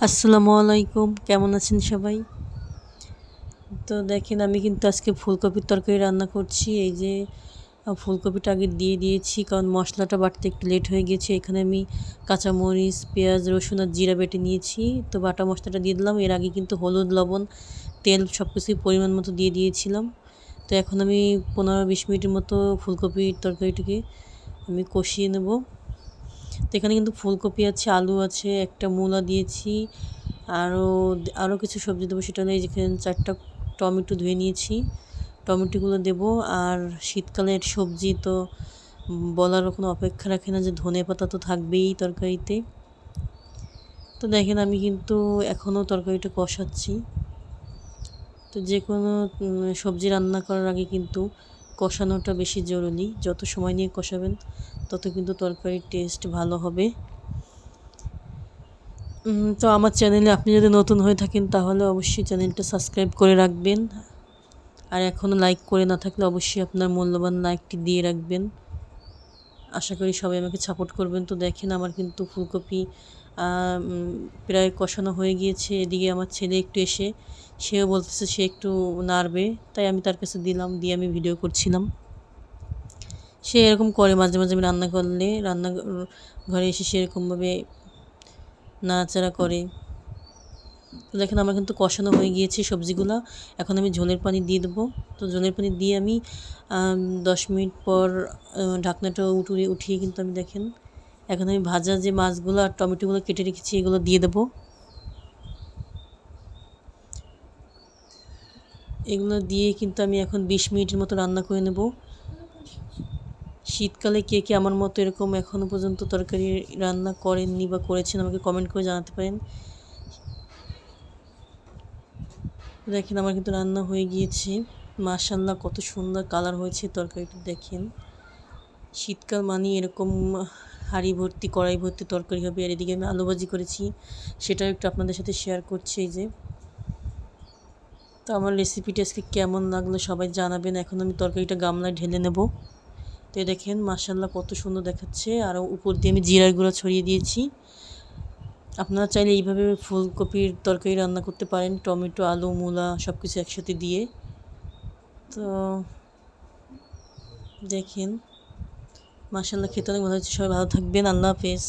আসসালামু আলাইকুম, কেমন আছেন সবাই? তো দেখেন আমি কিন্তু আজকে ফুলকপির তরকারি রান্না করছি। এই যে ফুলকপিটা আগে দিয়ে দিয়েছি কারণ মশলাটা বাটতে একটু লেট হয়ে গিয়েছে। এখানে আমি কাঁচামরিচ, পেঁয়াজ, রসুন আর জিরা বেটে নিয়েছি। তো বাটা মশলাটা দিয়ে দিলাম। এর আগে কিন্তু হলুদ, লবণ, তেল সব কিছুই পরিমাণ মতো দিয়ে দিয়েছিলাম। তো এখন আমি 15-20 মিনিটের মতো ফুলকপির তরকারিটাকে আমি কষিয়ে নেব। তো এখানে কিন্তু ফুলকপি আছে, আলু আছে, একটা মূলা দিয়েছি, আরও আরও কিছু সবজি দেবো। সেটা হলো যেখানে 4টা টমেটো ধুয়ে নিয়েছি, টমেটোগুলো দেব। আর শীতকালের সবজি তো বলার কোনো অপেক্ষা রাখে না যে ধনেপাতা তো থাকবেই তরকারিতে। তো দেখেন আমি কিন্তু এখনও তরকারিটা কষাচ্ছি। তো যে কোনো সবজি রান্না করার আগে কিন্তু কষানোটা বেশি জরুরি। যত সময় নিয়ে কষাবেন তত কিন্তু তরকারির টেস্ট ভালো হবে। তো আমার চ্যানেলে আপনি যদি নতুন হয়ে থাকেন তাহলে অবশ্যই চ্যানেলটা সাবস্ক্রাইব করে রাখবেন। আর এখনও লাইক করে না থাকলে অবশ্যই আপনার মূল্যবান লাইকটি দিয়ে রাখবেন। আশা করি সবাই আমাকে সাপোর্ট করবেন। তো দেখেন আমার কিন্তু ফুলকপি প্রায় কষানো হয়ে গিয়েছে। এদিকে আমার ছেলে একটু এসে সেও বলতেছে সে একটু নাড়বে, তাই আমি তার কাছে দিলাম, দিয়ে আমি ভিডিও করছিলাম। সে এরকম করে মাঝে মাঝে আমি রান্না করলে ঘরে এসে সেরকমভাবে নাড়াচাড়া করে। তো দেখেন আমার কিন্তু কষানো হয়ে গিয়েছে সবজিগুলো। এখন আমি ঝোলের পানি দিয়ে দেবো। তো ঝোলের পানি দিয়ে আমি 10 মিনিট পর ঢাকনাটা উঠিয়ে কিন্তু আমি দেখেন এখন আমি ভাজা যে মাছগুলো আর টমেটোগুলো কেটে রেখেছি এগুলো দিয়ে দেবো। এগুলো দিয়ে কিন্তু আমি এখন 20 মিনিটের মতো রান্না করে নেব। শীতকালে কে কে আমার মতো এরকম এখনও পর্যন্ত তরকারি রান্না করেননি বা করেছেন আমাকে কমেন্ট করে জানাতে পারেন। দেখেন আমার কিন্তু রান্না হয়ে গিয়েছে। মাশাআল্লাহ কত সুন্দর কালার হয়েছে তরকারিটা দেখেন। শীতকাল মানে এরকম হাঁড়ি ভর্তি, কড়াই ভর্তি তরকারি হবে। আর এদিকে আমি আলু ভাজি করেছি, সেটাও একটু আপনাদের সাথে শেয়ার করছি। এই যে তো আমার রেসিপিটা আজকে কেমন লাগলো সবাই জানাবেন। এখন আমি তরকারিটা গামলায় ঢেলে নেব। তো দেখেন মাশাআল্লাহ কত সুন্দর দেখাচ্ছে। আর উপর দিয়ে আমি জিরার গুঁড়া ছড়িয়ে দিয়েছি। আপনারা চাইলে এইভাবে ফুলকপির তরকারি রান্না করতে পারেন, টমেটো, আলু, মূলা সব কিছু একসাথে দিয়ে। তো দেখেন মাশাআল্লাহ খেতে অনেক ভালো হচ্ছে। সবাই ভালো থাকবেন। আল্লাহ হাফেজ।